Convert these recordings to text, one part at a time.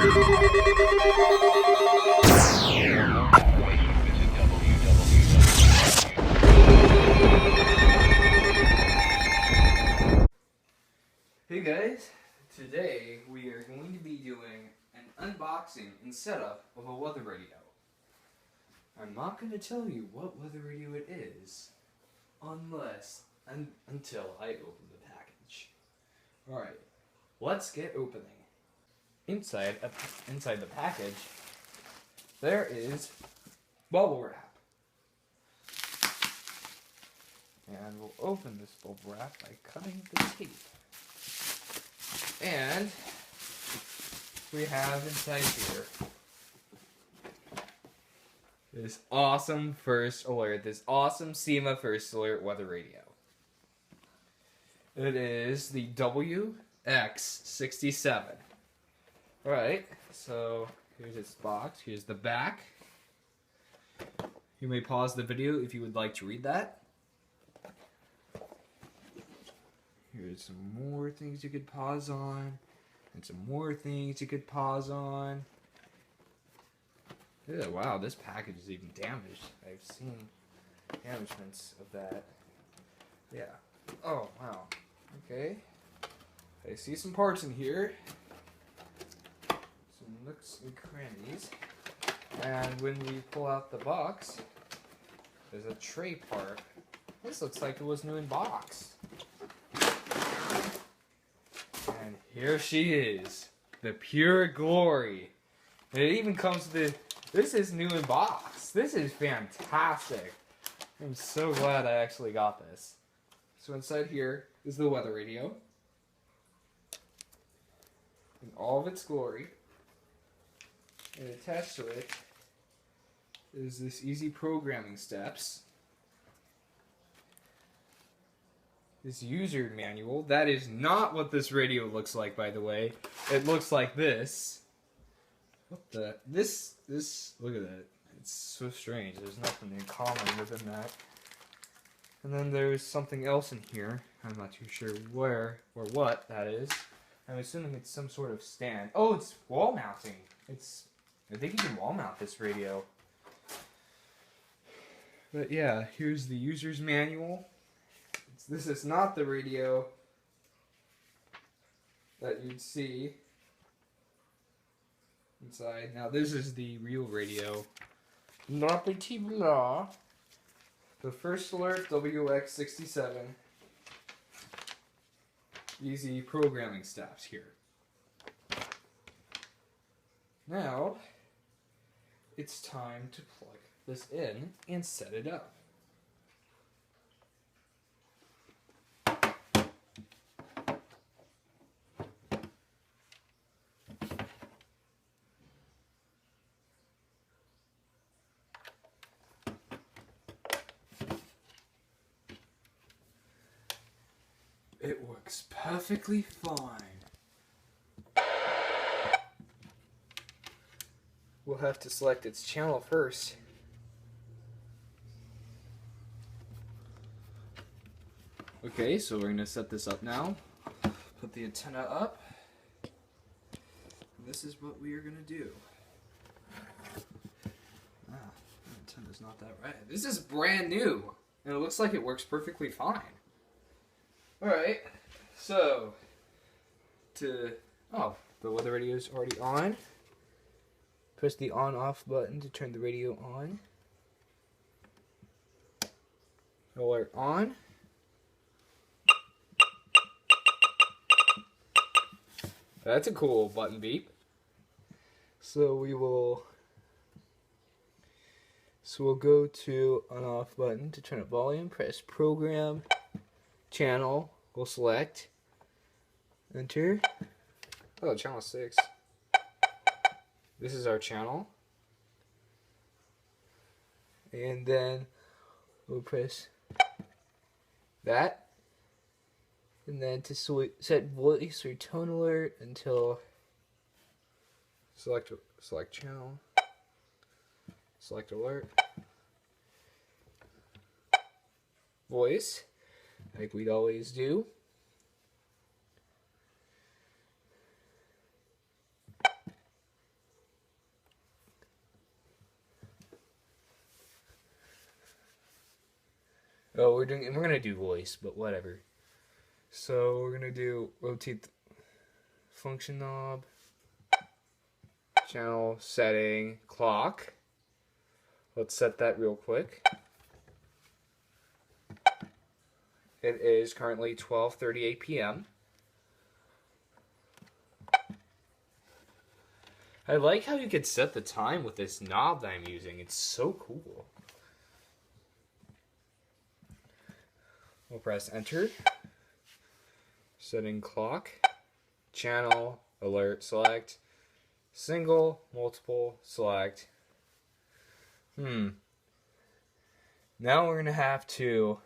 Hey guys, today we are going to be doing an unboxing and setup of a weather radio. I'm not going to tell you what weather radio it is until I open the package. Alright, let's get opening. Inside the package, there is bubble wrap. And we'll open this bubble wrap by cutting the tape. And we have inside here this awesome First Alert, this awesome Sima First Alert weather radio. It is the WX-67. Alright, so here's its box, here's the back. You may pause the video if you would like to read that. Here's some more things you could pause on, and some more things you could pause on. Yeah, wow, this package is even damaged. I've seen damagements of that. Yeah. Oh, wow. Okay. I see some parts in here. Some nooks and crannies. And when we pull out the box, there's a tray part. This looks like it was new in box. And here she is, the pure glory. And it even comes with this is new in box. This is fantastic. I'm so glad I actually got this. So inside here is the weather radio in all of its glory. And attached to it is this easy programming steps. This user manual. That is not what this radio looks like, by the way. It looks like this. What the? This, look at that. It's so strange. There's nothing in common within that. And then there's something else in here. I'm not too sure where or what that is. I'm assuming it's some sort of stand. Oh, it's wall mounting. I think you can wall mount this radio. But yeah, here's the user's manual. This is not the radio that you'd see inside. Now this is the real radio. Not the TV law. The First Alert WX-67. Easy programming steps here. Now, it's time to plug this in and set it up. It works perfectly fine. We'll have to select its channel first. Okay, so we're going to set this up now. Put the antenna up. This is what we are going to do. The antenna's not that right. This is brand new, and it looks like it works perfectly fine. Alright, so, the weather radio is already on. Press the on-off button to turn the radio on. Alert on. That's a cool button beep. So we'll go to on-off button to turn up volume, press program. Channel, we'll select, enter. Oh, channel 6. This is our channel. And then we'll press that. And then to set voice or tone alert until select channel, select alert, voice. Like we'd always do. Oh, we're gonna do voice, but whatever. So we're gonna do rotate the function knob, channel setting, clock. Let's set that real quick. It is currently 12:38 p.m. I like how you can set the time with this knob that I'm using. It's so cool. We'll press enter. Setting clock, channel, alert, select, single, multiple, select. Now we're going to have to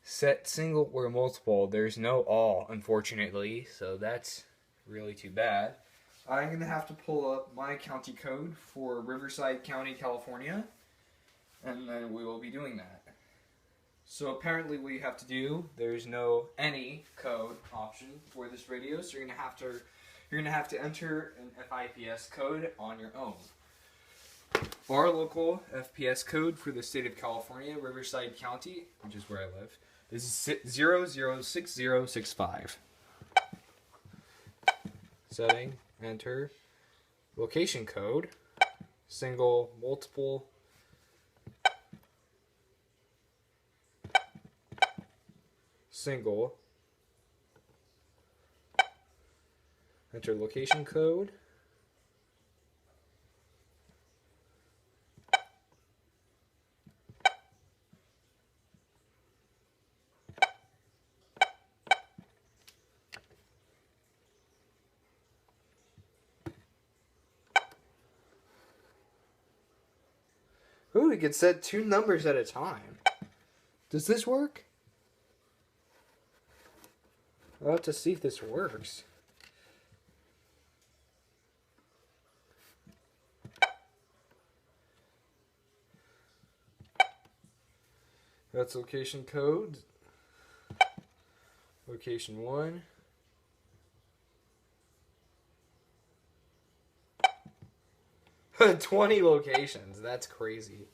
set single or multiple. There's no all, unfortunately, so that's really too bad. I'm going to have to pull up my county code for Riverside County, California, and then we will be doing that. So apparently what you have to do, there's no any code option for this radio, so you're going to have to enter an FIPS code on your own. Our local FPS code for the state of California, Riverside County, which is where I live, is 006065. Setting, enter, location code, single, multiple, single, enter location code, ooh, we can set 2 numbers at a time. Does this work? I'll have to see if this works. That's location code. Location 1. $20 locations. That's crazy.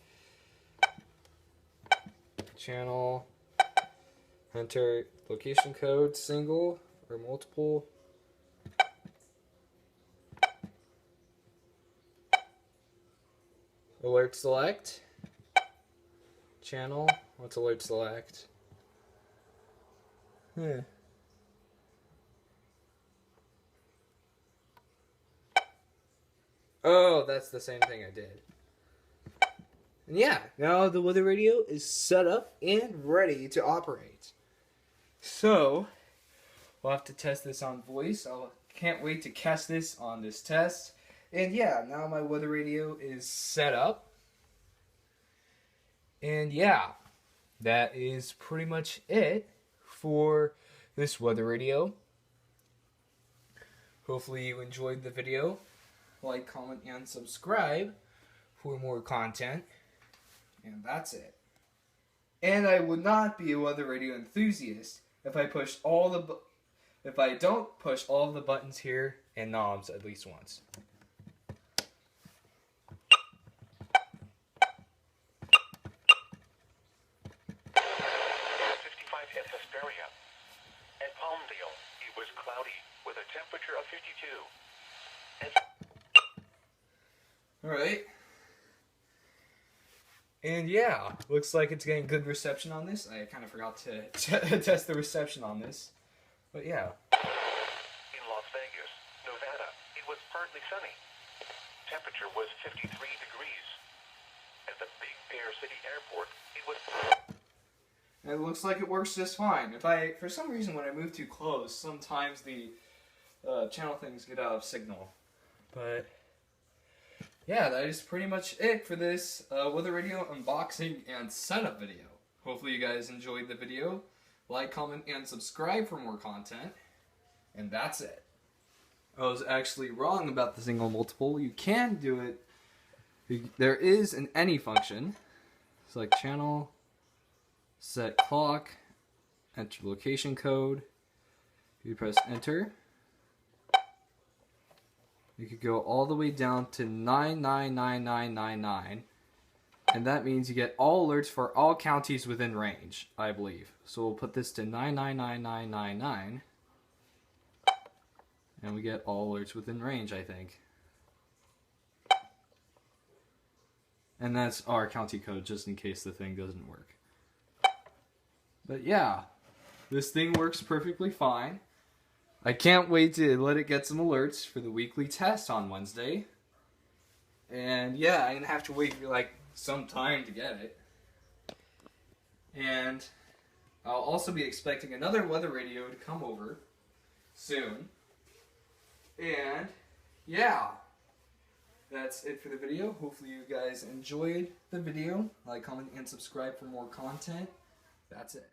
Channel. Enter location code, single or multiple. Alert select. Channel. What's alert select? Oh, that's the same thing I did. And yeah, now the weather radio is set up and ready to operate. So, we'll have to test this on voice. I can't wait to cast this on this test. And yeah, now my weather radio is set up. And yeah, that is pretty much it for this weather radio. Hopefully you enjoyed the video. Like, comment, and subscribe for more content. And that's it. And I would not be a weather radio enthusiast if I don't push all of the buttons here and knobs at least once. At Palmdale, it was cloudy with a temperature of 52. Alright. And yeah, looks like it's getting good reception on this. I kind of forgot to test the reception on this. But yeah. In Las Vegas, Nevada, it was partly sunny. Temperature was 53 degrees. At the Big Bear City Airport, it was... And it looks like it works just fine. For some reason, when I move too close, sometimes the channel things get out of signal. But yeah, that is pretty much it for this weather radio unboxing and setup video. Hopefully you guys enjoyed the video. Like, comment, and subscribe for more content. And that's it. I was actually wrong about the single multiple. You can do it. There is an any function. Select channel. Set clock, enter location code, you press enter, you could go all the way down to 999999, And that means you get all alerts for all counties within range, I believe. So we'll put this to 999999. And we get all alerts within range, I think. And that's our county code, just in case the thing doesn't work. But yeah, this thing works perfectly fine. I can't wait to let it get some alerts for the weekly test on Wednesday. And yeah, I'm gonna have to wait for like some time to get it. And I'll also be expecting another weather radio to come over soon. And yeah, that's it for the video. Hopefully you guys enjoyed the video. Like, comment, and subscribe for more content. That's it.